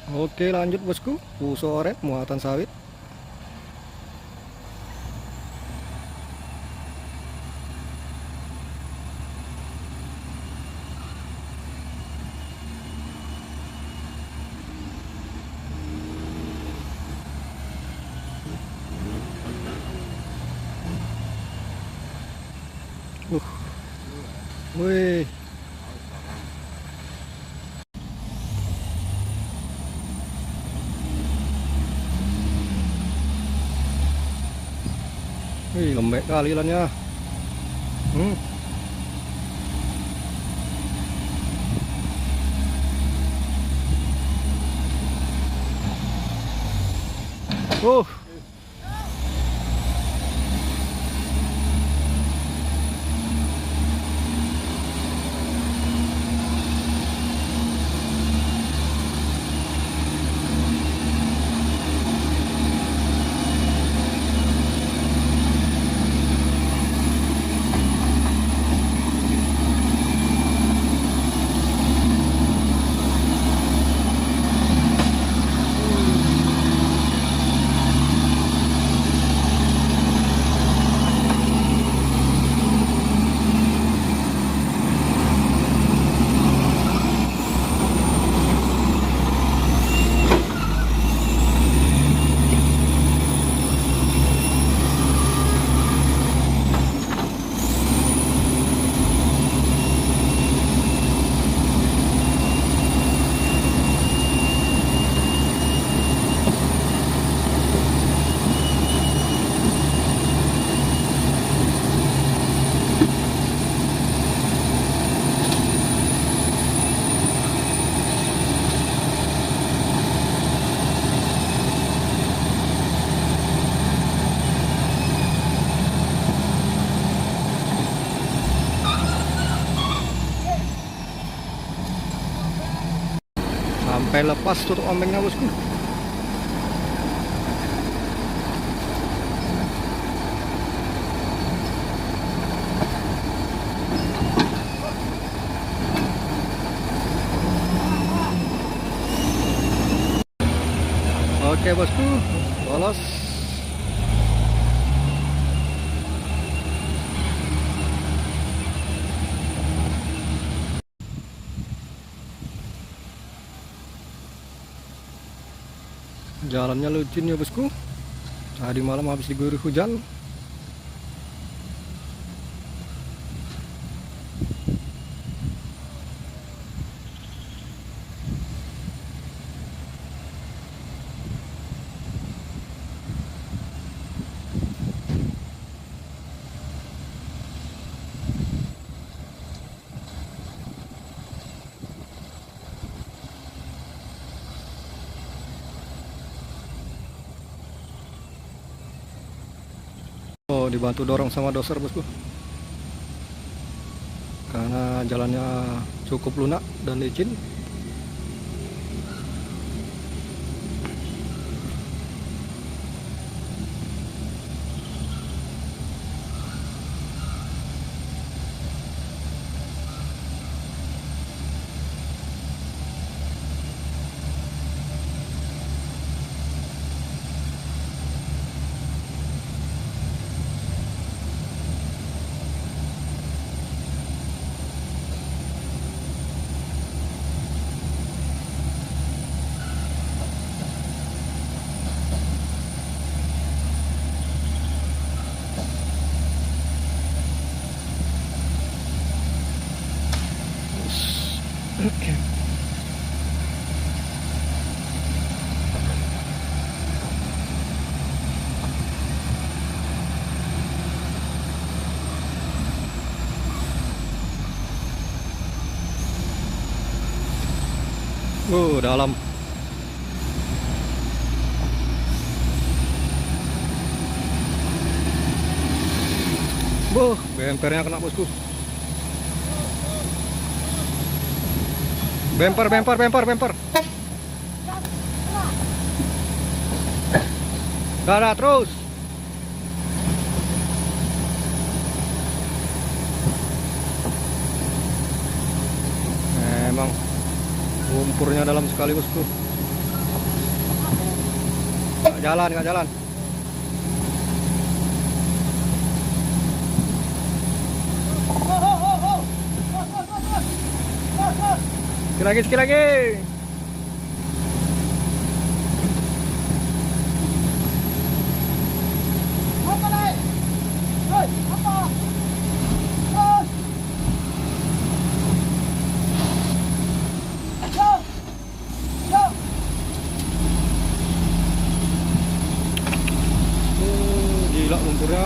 Oke, lanjut bosku. Puso oret muatan sawit. Uh, wih, wih, lembek kali lannya. Hmm. Uh, sampai lepas tutup ombengnya bosku. Oke bosku, lolos. Jalannya licin ya bosku. Tadi malam habis diguyur hujan. Oh, dibantu dorong sama doser bosku. Karena jalannya cukup lunak dan licin. Dalam. Bempernya kena bosku. Bemper. Gara terus. Emang lumpurnya dalam sekali bosku. Nggak jalan, nggak jalan. Sekali lagi, sekali lagi. Gila lumpurnya.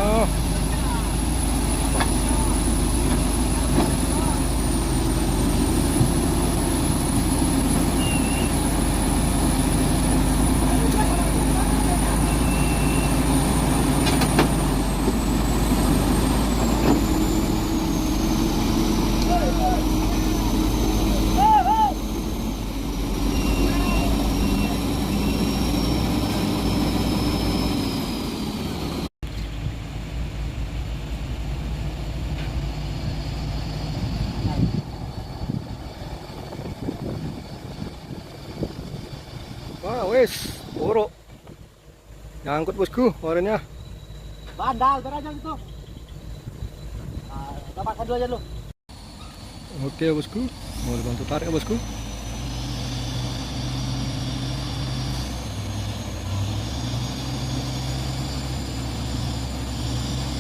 Wah, wes, buruk. Nyangkut bosku, orangnya. Bandal, aja gitu. Nah, makan dulu aja lu. Oke bosku, mau dibantu tarik bosku.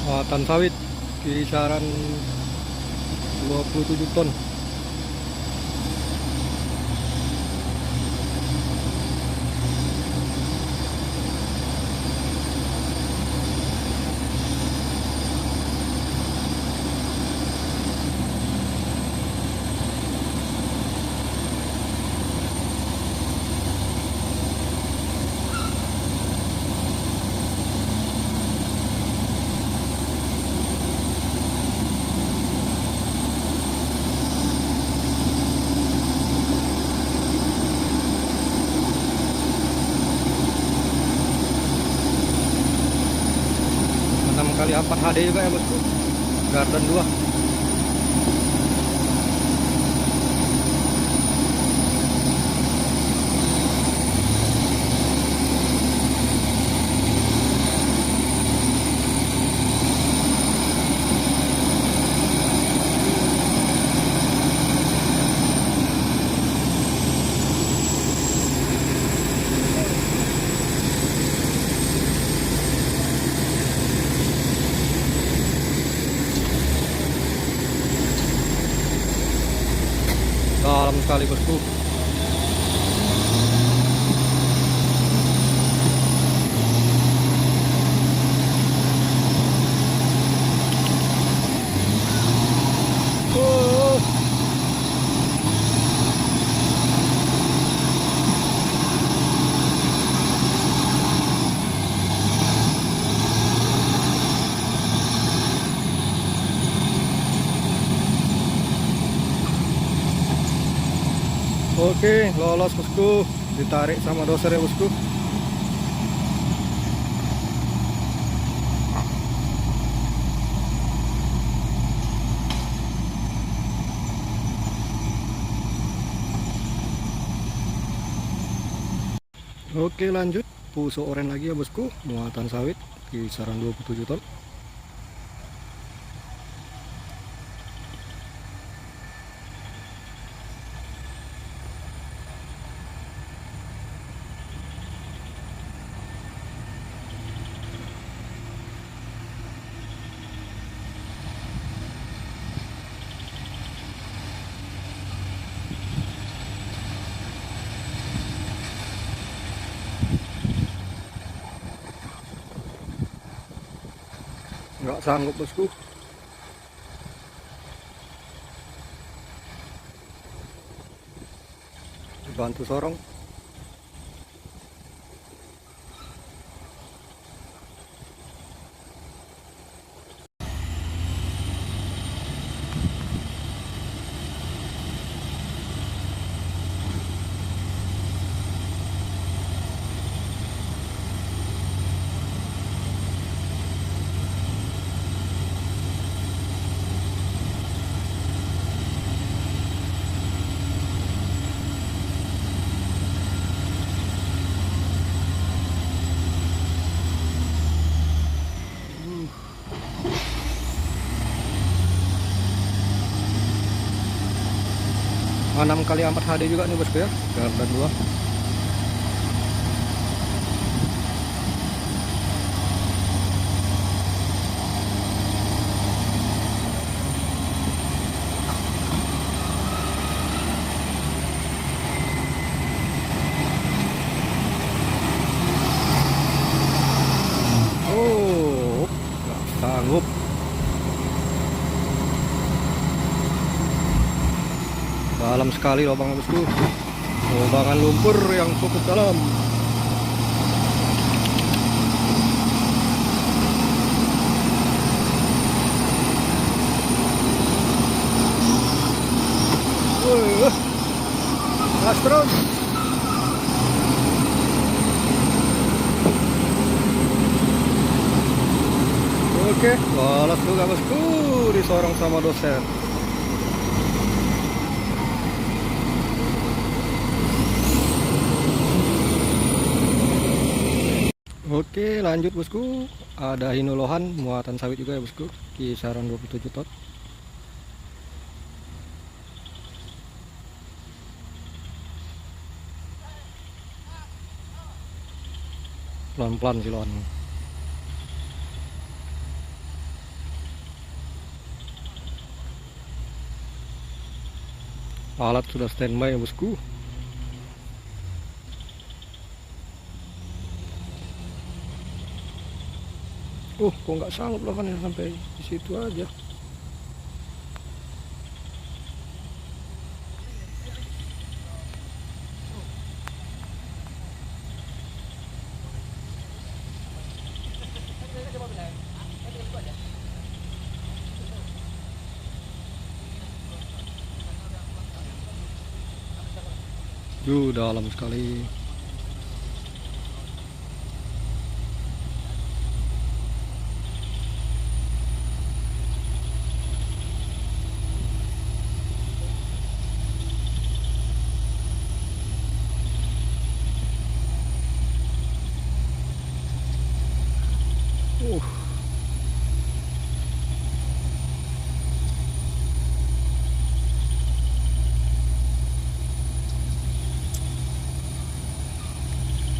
Muatan sawit kisaran 27 ton. Kali 4 HD juga ya bosku, Garden 2. Dalam sekali bosku. Oh. Oke, lolos bosku, ditarik sama doser ya bosku. Oke lanjut, puso oren lagi ya bosku, muatan sawit kisaran 27 ton. Nggak sanggup bosku. Bantu sorong. 6x4 HD juga nih bosku ya, garda 2. Oh, nggak sanggup. Dalam sekali lubangnya bosku, lubangan lumpur yang cukup dalam. Gas terus. Oke, lolos juga bosku, disorong sama dosen. Oke, lanjut bosku. Ada Hinolohan muatan sawit juga ya bosku, kisaran 27 tot. Pelan-pelan sih lohan. Alat sudah standby ya bosku. Kok nggak sanggup lah kan ya, sampai di situ aja. Dalam sekali.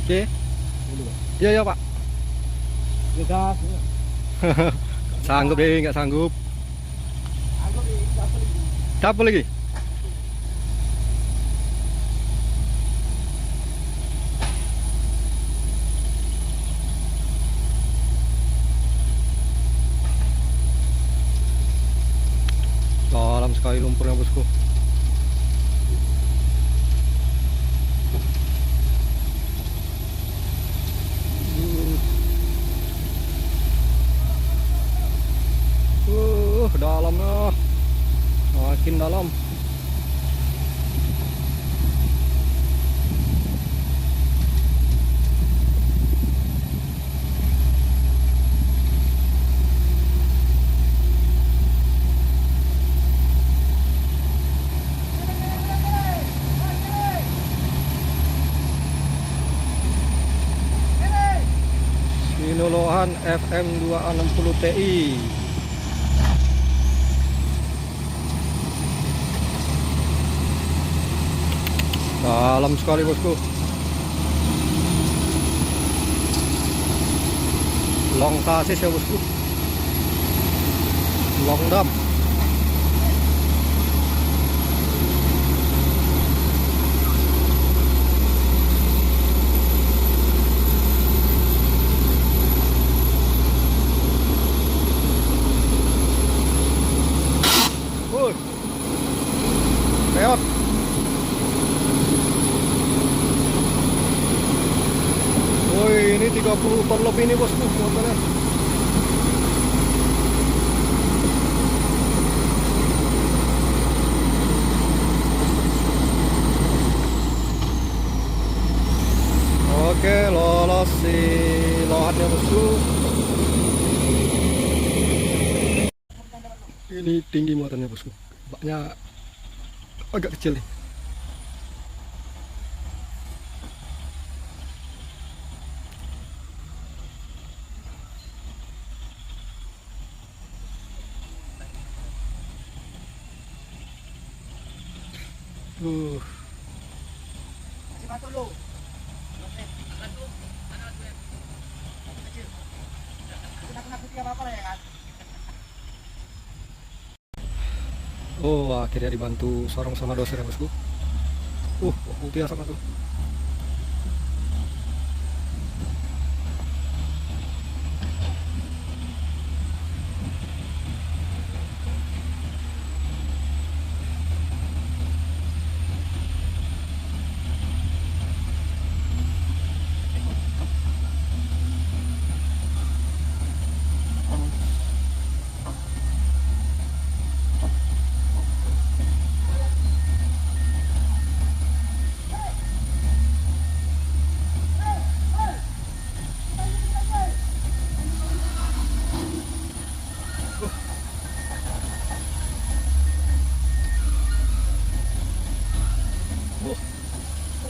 Oke. Iya ya Pak. Gas. Sanggup deh, nggak sanggup. Apa lagi? Dalam sekali lumpurnya bosku. Dalamnya makin dalam. Hinolohan FM 260 Ti. Dalam sekali bosku. Long tasis ya bosku. Long dam. Reot. Woi, ini 30 ton lebih nih bosku motornya. Oke, lolos si lohatnya bosku. Ini tinggi muatannya bosku. Baknya agak kecil nih. Uh, Kasih batu lu. Nakut-nakuti apa-apa lah ya kan. oh, akhirnya dibantu sorong sama doser ya bosku. Putih asap tuh.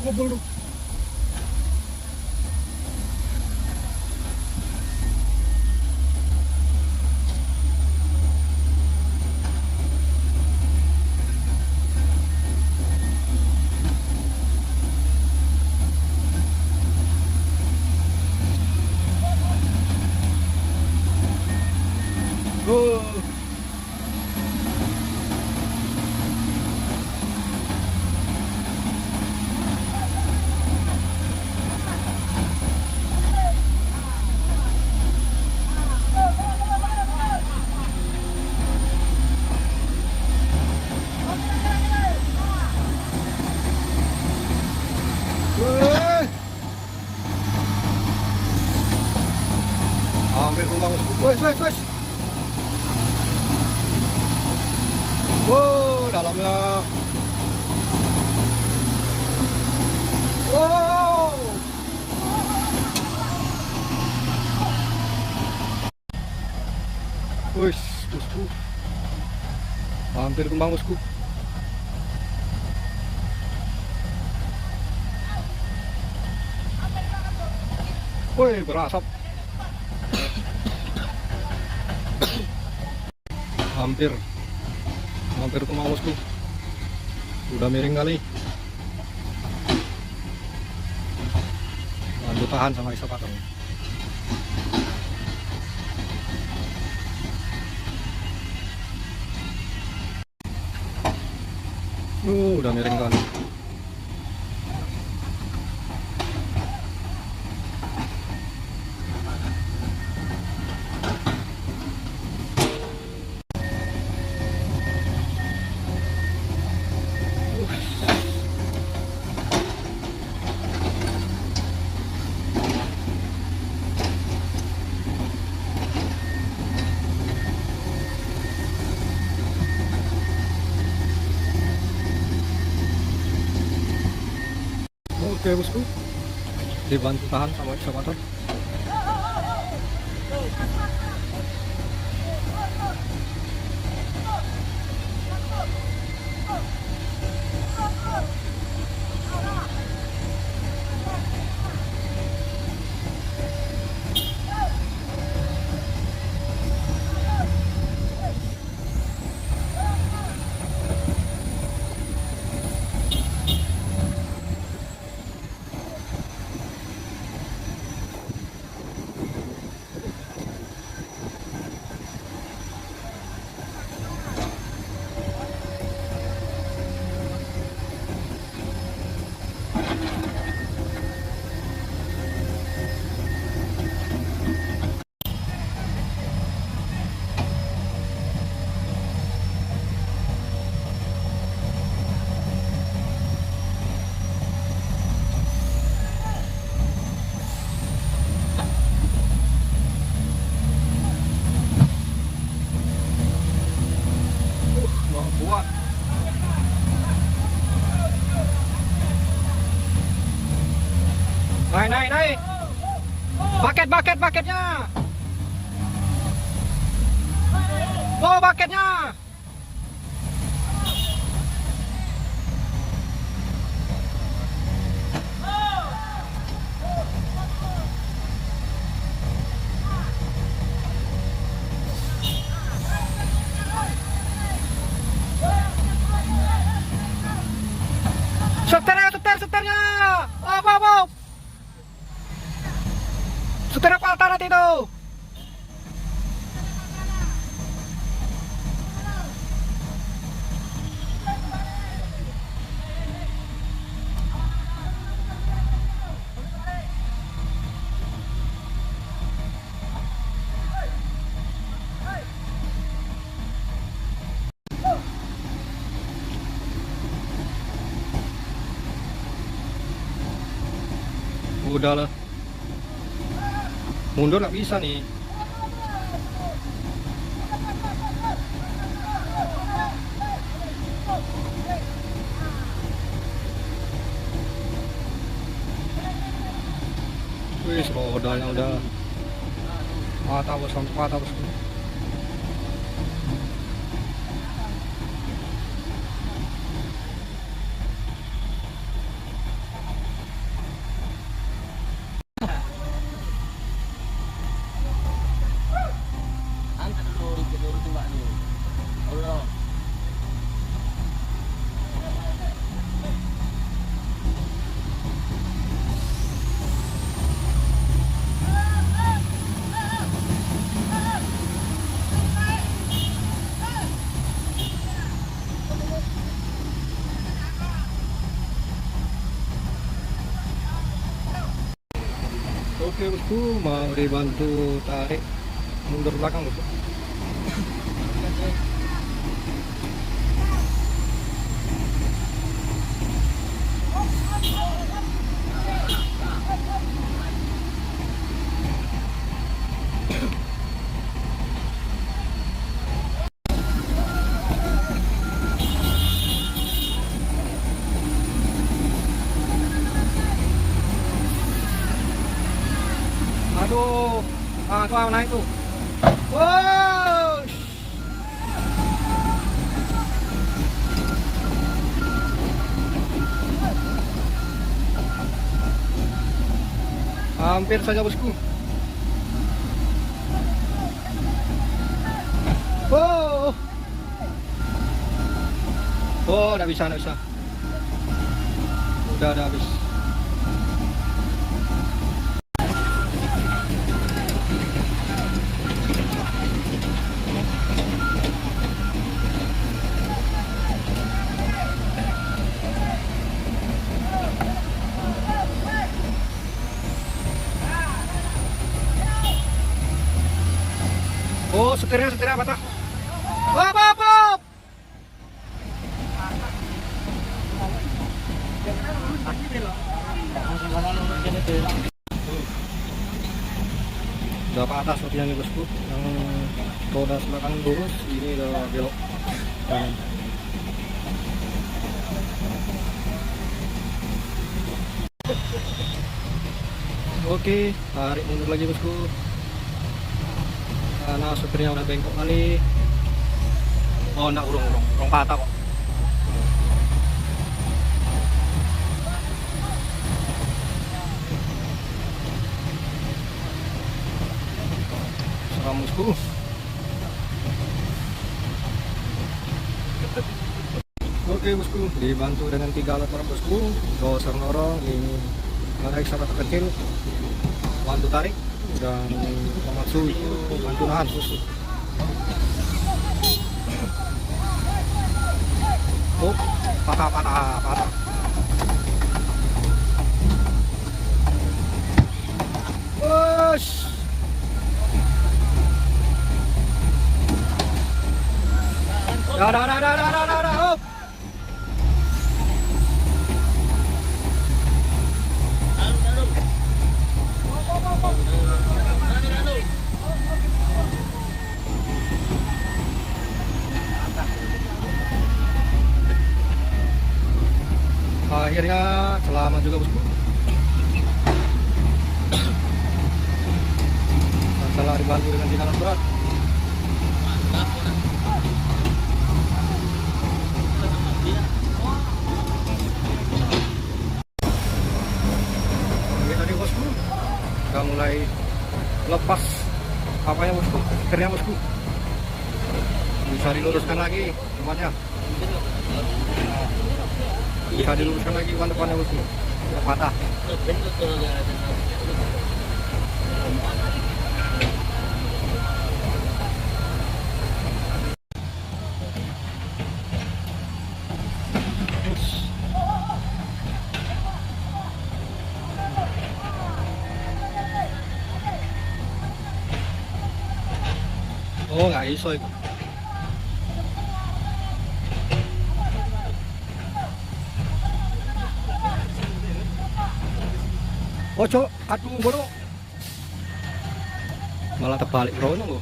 Ngobrol dong. Oh. Weh. Hampir tumbang. Wes, wes, wes. Wow, dalamnya. Wow. Wes, bosku. Hampir tumbang bosku. Woi, berasap. Hampir tumbang bosku. Udah miring kali. Bantu tahan sama ekskavator. Udah miring kali. Oke bosku, dibantu tahan sama ekskavator. Buat. Naik. Baketnya. Oh, baketnya. hati-hati tuh. Udahlah, mundur nggak bisa nih. Wih, rodanya udah patah bos, sampai patah bos. Angkat dulu, dulu tembak dulu. Allah. Oke bosku, mau dibantu tarik mundur belakang bosku. Aduh, tuh naik tuh. Wow. Hampir saja bosku. Oh, oh, udah bisa, udah bisa. Udah habis. Oh, setirnya patah. Hop. Udah patah sepertinya nih bosku. Yang roda belakang lurus, ini udah belok kanan. Oke, tarik mundur lagi bosku. Karena supirnya udah bengkok kali. Oh, enggak, urung patah kok. Seram bosku. Oke bosku, dibantu dengan 3 alat berat bosku. Doser norong, ini narik sahabat kecil, bantu tarik, dan Komatsu itu bantu nahan bosku. Oh, patah. Wush. Dah. Hop. Akhirnya selamat juga bosku. Setelah dibantu dengan 3 alat berat. Oke tadi bosku, udah mulai lepas apanya bosku, setirnya bosku. Bisa diluruskan lagi tempatnya. Bisa diluruskan lagi depannya bosku. Udah patah. Oh, nggak iso iku. Ojo, aduh bono. Malah terbalik bro nunggu.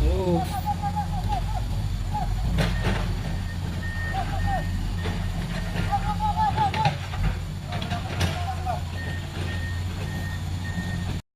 Oh.